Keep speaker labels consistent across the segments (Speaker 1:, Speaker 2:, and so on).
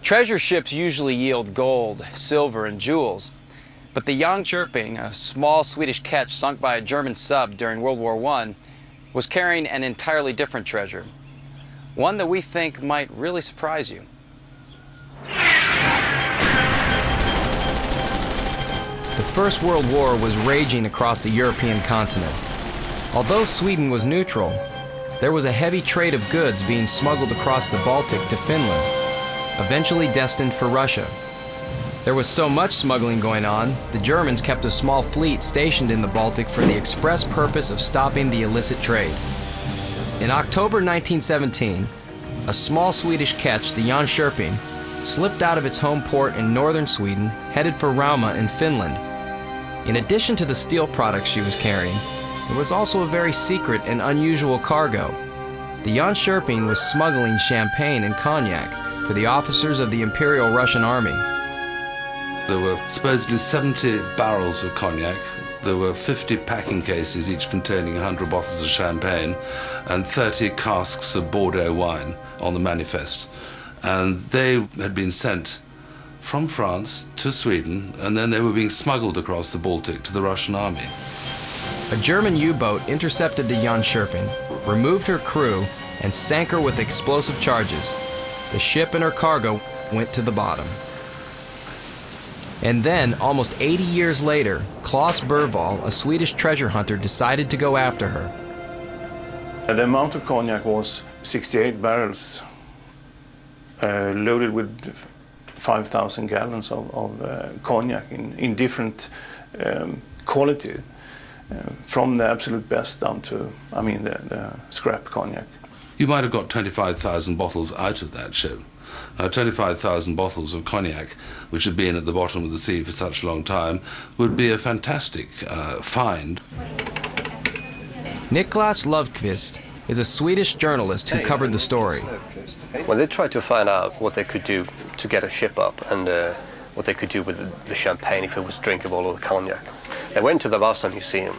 Speaker 1: Treasure ships usually yield gold, silver, and jewels, but the Jönköping, a small Swedish ketch sunk by a German sub during World War I, was carrying an entirely different treasure, one that we think might really surprise you. The First World War was raging across the European continent. Although Sweden was neutral, there was a heavy trade of goods being smuggled across the Baltic to Finland, eventually destined for Russia. There was so much smuggling going on, the Germans kept a small fleet stationed in the Baltic for the express purpose of stopping the illicit trade. In October 1917, a small Swedish ketch, the Jönköping, slipped out of its home port in northern Sweden, headed for Rauma in Finland. In addition to the steel products she was carrying, there was also a very secret and unusual cargo. The Jönköping was smuggling champagne and cognac for the officers of the Imperial Russian Army.
Speaker 2: There were supposedly 70 barrels of cognac. There were 50 packing cases, each containing 100 bottles of champagne, and 30 casks of Bordeaux wine on the manifest. And they had been sent from France to Sweden, and then they were being smuggled across the Baltic to the Russian army.
Speaker 1: A German U-boat intercepted the Jönköping, removed her crew, and sank her with explosive charges. The ship and her cargo went to the bottom. And then, almost 80 years later, Claes Bergvall, a Swedish treasure hunter, decided to go after her.
Speaker 3: The amount of cognac was 68 barrels, loaded with 5,000 gallons of cognac in different quality, from the absolute best down to, the scrap cognac.
Speaker 2: You might have got 25,000 bottles out of that ship. 25,000 bottles of cognac, which had been at the bottom of the sea for such a long time, would be a fantastic find.
Speaker 1: Niklas Löfqvist is a Swedish journalist who covered the story.
Speaker 4: When they tried to find out what they could do to get a ship up and what they could do with the champagne, if it was drinkable or the cognac, they went to the Vasa Museum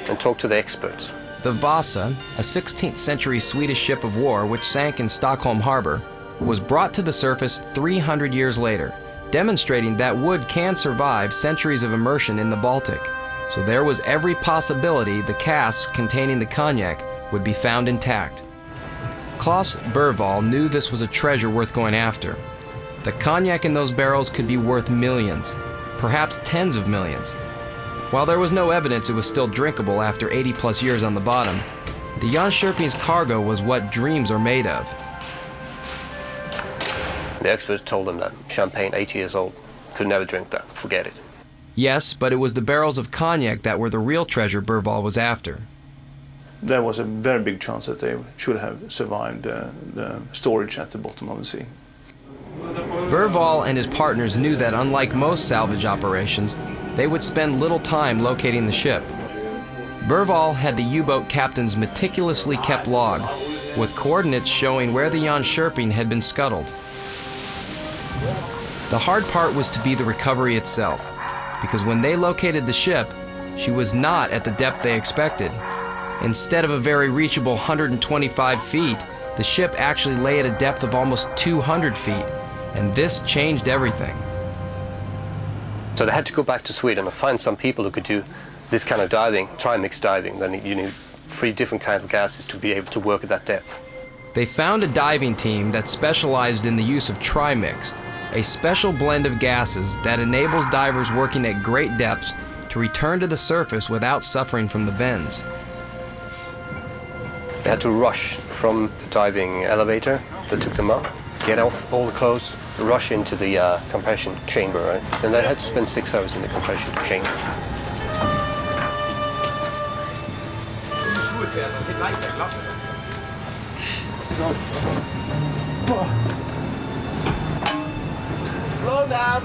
Speaker 4: and talked to the experts.
Speaker 1: The Vasa, a 16th century Swedish ship of war which sank in Stockholm harbor, was brought to the surface 300 years later, demonstrating that wood can survive centuries of immersion in the Baltic. So there was every possibility the casks containing the cognac would be found intact. Claes Bergvall knew this was a treasure worth going after. The cognac in those barrels could be worth millions, perhaps tens of millions. While there was no evidence it was still drinkable after 80 plus years on the bottom, the Jönköping's cargo was what dreams are made of.
Speaker 4: The experts told them that champagne 80 years old could never drink that, forget it.
Speaker 1: Yes, but it was the barrels of cognac that were the real treasure Bergvall was after.
Speaker 3: There was a very big chance that they should have survived the storage at the bottom of the sea.
Speaker 1: Bergvall and his partners knew that unlike most salvage operations, they would spend little time locating the ship. Bergvall had the U-boat captain's meticulously kept log, with coordinates showing where the Jönköping had been scuttled. The hard part was to be the recovery itself, because when they located the ship, she was not at the depth they expected. Instead of a very reachable 125 feet, the ship actually lay at a depth of almost 200 feet, and this changed everything.
Speaker 4: So they had to go back to Sweden and find some people who could do this kind of diving, trimix diving. Then you need 3 different kinds of gases to be able to work at that depth.
Speaker 1: They found a diving team that specialized in the use of trimix, a special blend of gases that enables divers working at great depths to return to the surface without suffering from the bends.
Speaker 4: They had to rush from the diving elevator that took them up, get off all the clothes, rush into the compression chamber, right? And they had to spend 6 hours in the compression chamber.
Speaker 5: Slow down.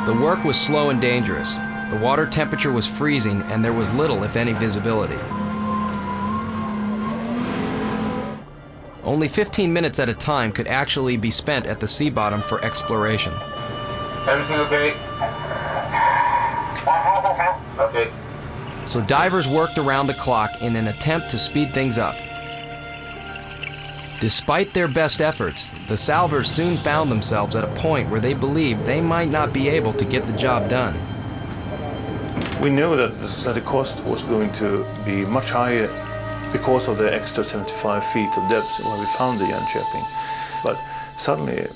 Speaker 1: The work was slow and dangerous. The water temperature was freezing and there was little, if any, visibility. Only 15 minutes at a time could actually be spent at the sea bottom for exploration.
Speaker 5: Everything okay? Okay.
Speaker 1: So divers worked around the clock in an attempt to speed things up. Despite their best efforts, the salvers soon found themselves at a point where they believed they might not be able to get the job done.
Speaker 3: We knew that the cost was going to be much higher because of the extra 75 feet of depth where we found the Jönköping. But suddenly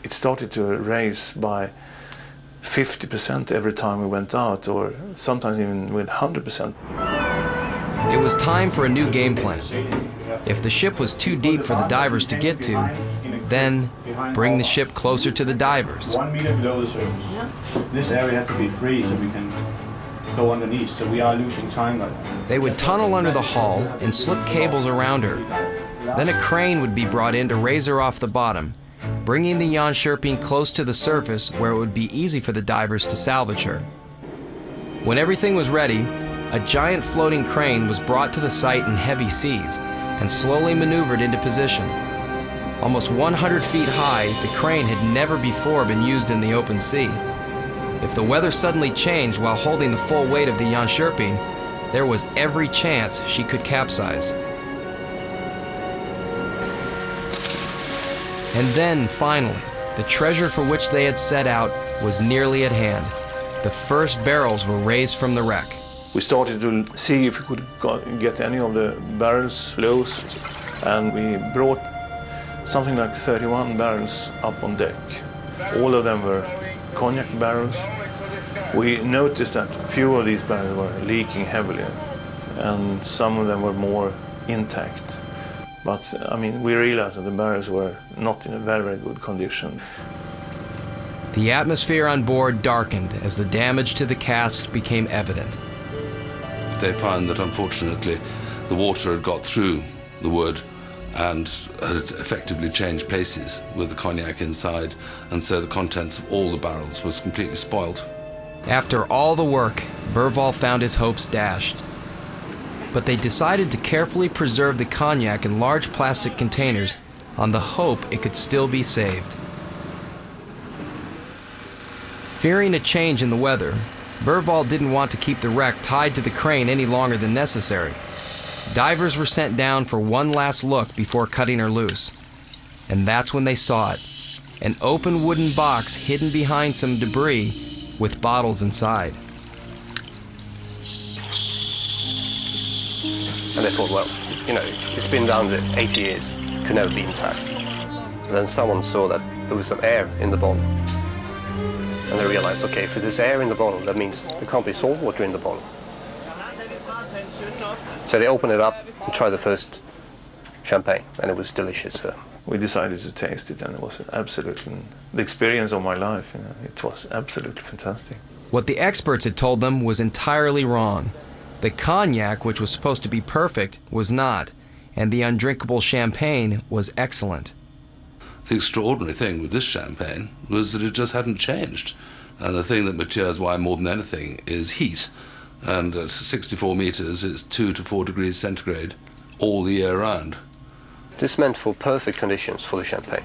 Speaker 3: it started to raise by 50% every time we went out, or sometimes even with 100%.
Speaker 1: It was time for a new game plan. If the ship was too deep for the divers to get to, then bring the ship closer to the divers.
Speaker 6: 1 meter below the surface. This area has to be free so we can go underneath, so we are losing time right now.
Speaker 1: They would tunnel under the hull and slip cables around her. Then a crane would be brought in to raise her off the bottom, bringing the Jönköping close to the surface where it would be easy for the divers to salvage her. When everything was ready, a giant floating crane was brought to the site in heavy seas and slowly maneuvered into position. Almost 100 feet high, the crane had never before been used in the open sea. If the weather suddenly changed while holding the full weight of the Jönköping, there was every chance she could capsize. And then, finally, the treasure for which they had set out was nearly at hand. The first barrels were raised from the wreck.
Speaker 3: We started to see if we could get any of the barrels loose, and we brought something like 31 barrels up on deck. All of them were cognac barrels. We noticed that a few of these barrels were leaking heavily, and some of them were more intact. But I mean, we realized that the barrels were not in a very, very good condition.
Speaker 1: The atmosphere on board darkened as the damage to the cask became evident.
Speaker 2: They found that unfortunately the water had got through the wood and had effectively changed places with the cognac inside, and so the contents of all the barrels was completely spoiled.
Speaker 1: After all the work, Berval found his hopes dashed. But they decided to carefully preserve the cognac in large plastic containers on the hope it could still be saved. Fearing a change in the weather, Berval didn't want to keep the wreck tied to the crane any longer than necessary. Divers were sent down for one last look before cutting her loose. And that's when they saw it. An open wooden box hidden behind some debris with bottles inside.
Speaker 4: And they thought, well, you know, it's been around 80 years, could never be intact. And then someone saw that there was some air in the bottle. And they realized, okay, if there's air in the bottle, that means there can't be salt water in the bottle. So they opened it up and tried the first champagne, and it was delicious.
Speaker 3: We decided to taste it, and it was absolutely the experience of my life. You know, it was absolutely fantastic.
Speaker 1: What the experts had told them was entirely wrong. The cognac, which was supposed to be perfect, was not, and the undrinkable champagne was excellent.
Speaker 2: The extraordinary thing with this champagne was that it just hadn't changed. And the thing that matures wine more than anything is heat. And at 64 meters, it's 2 to 4 degrees centigrade all the year round.
Speaker 4: This meant for perfect conditions for the champagne,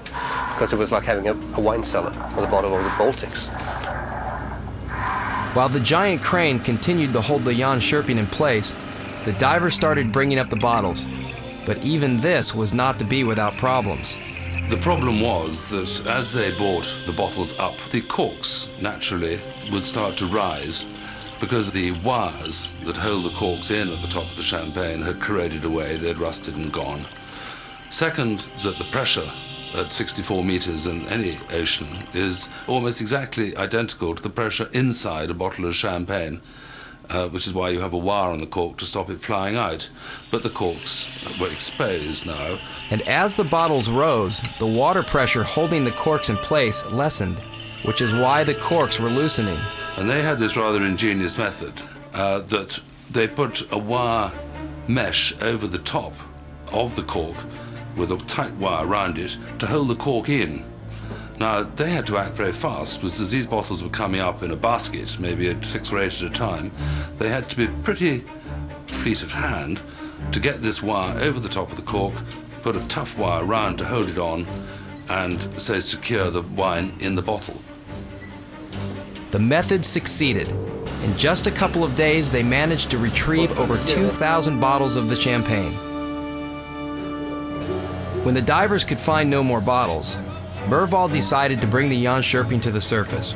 Speaker 4: because it was like having a wine cellar at the bottom of the Baltics.
Speaker 1: While the giant crane continued to hold the Jönköping in place, the divers started bringing up the bottles. But even this was not to be without problems.
Speaker 2: The problem was that as they brought the bottles up, the corks naturally would start to rise because the wires that hold the corks in at the top of the champagne had corroded away, they'd rusted and gone. Second, that the pressure at 64 meters in any ocean is almost exactly identical to the pressure inside a bottle of champagne, which is why you have a wire on the cork to stop it flying out. But the corks were exposed now.
Speaker 1: And as the bottles rose, the water pressure holding the corks in place lessened, which is why the corks were loosening.
Speaker 2: And they had this rather ingenious method that they put a wire mesh over the top of the cork with a tight wire around it to hold the cork in. Now, they had to act very fast because as these bottles were coming up in a basket, maybe at 6 or 8 at a time, they had to be pretty fleet of hand to get this wire over the top of the cork, put a tough wire around to hold it on, and so secure the wine in the bottle.
Speaker 1: The method succeeded. In just a couple of days, they managed to retrieve over 2,000 bottles of the champagne. When the divers could find no more bottles, Burvald decided to bring the Jönköping to the surface.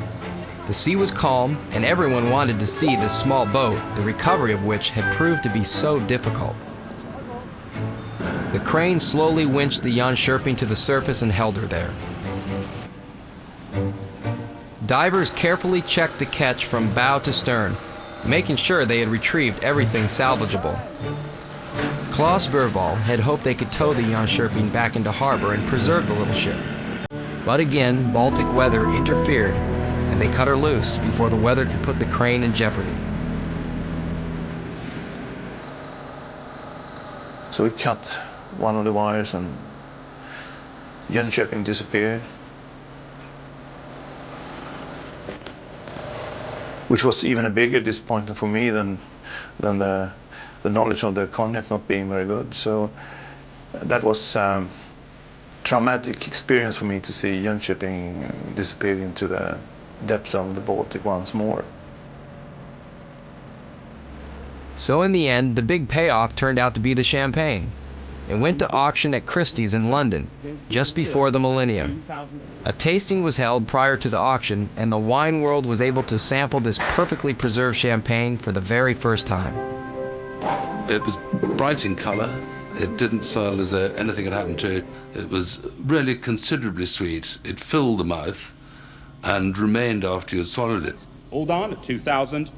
Speaker 1: The sea was calm, and everyone wanted to see this small boat, the recovery of which had proved to be so difficult. The crane slowly winched the Jönköping to the surface and held her there. Divers carefully checked the ketch from bow to stern, making sure they had retrieved everything salvageable. Claes Burvald had hoped they could tow the Jönköping back into harbor and preserve the little ship. But again, Baltic weather interfered, and they cut her loose before the weather could put the crane in jeopardy.
Speaker 3: So we cut one of the wires and Jönköping disappeared. Which was even a bigger disappointment for me than the knowledge of the cognac not being very good. So that was traumatic experience for me to see Jönköping disappear into the depths of the Baltic once more.
Speaker 1: So in the end, the big payoff turned out to be the champagne. It went to auction at Christie's in London, just before the millennium. A tasting was held prior to the auction, and the wine world was able to sample this perfectly preserved champagne for the very first time.
Speaker 2: It was bright in colour. It didn't smell as though anything had happened to it. It was really considerably sweet. It filled the mouth and remained after you had swallowed it.
Speaker 7: All done at 2,000,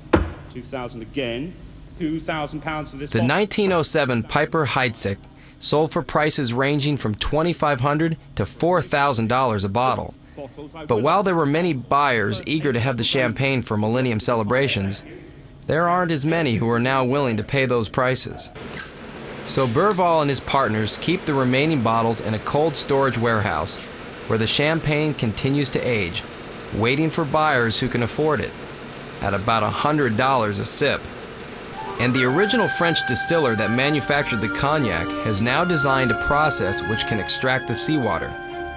Speaker 7: 2,000 again, £2,000 for this.
Speaker 1: The 1907 Piper Heidsieck sold for prices ranging from $2,500 to $4,000 a bottle. But while there were many buyers eager to have the champagne for millennium celebrations, there aren't as many who are now willing to pay those prices. So Burvald and his partners keep the remaining bottles in a cold storage warehouse where the champagne continues to age, waiting for buyers who can afford it, at about $100 a sip. And the original French distiller that manufactured the cognac has now designed a process which can extract the seawater,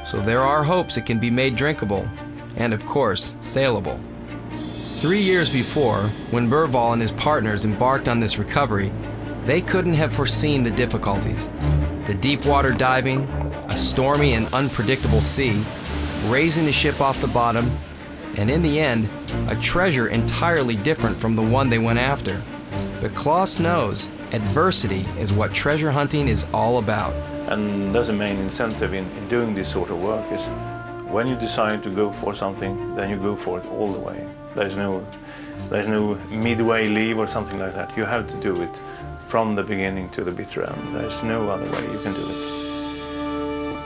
Speaker 1: so there are hopes it can be made drinkable and, of course, saleable. 3 years before, when Burvald and his partners embarked on this recovery, they couldn't have foreseen the difficulties. The deep water diving, a stormy and unpredictable sea, raising the ship off the bottom, and in the end, a treasure entirely different from the one they went after. But Claes knows adversity is what treasure hunting is all about.
Speaker 3: And that's the main incentive in doing this sort of work is when you decide to go for something, then you go for it all the way. There's no midway leave or something like that. You have to do it from the beginning to the bitter end. There's no other way you can do it.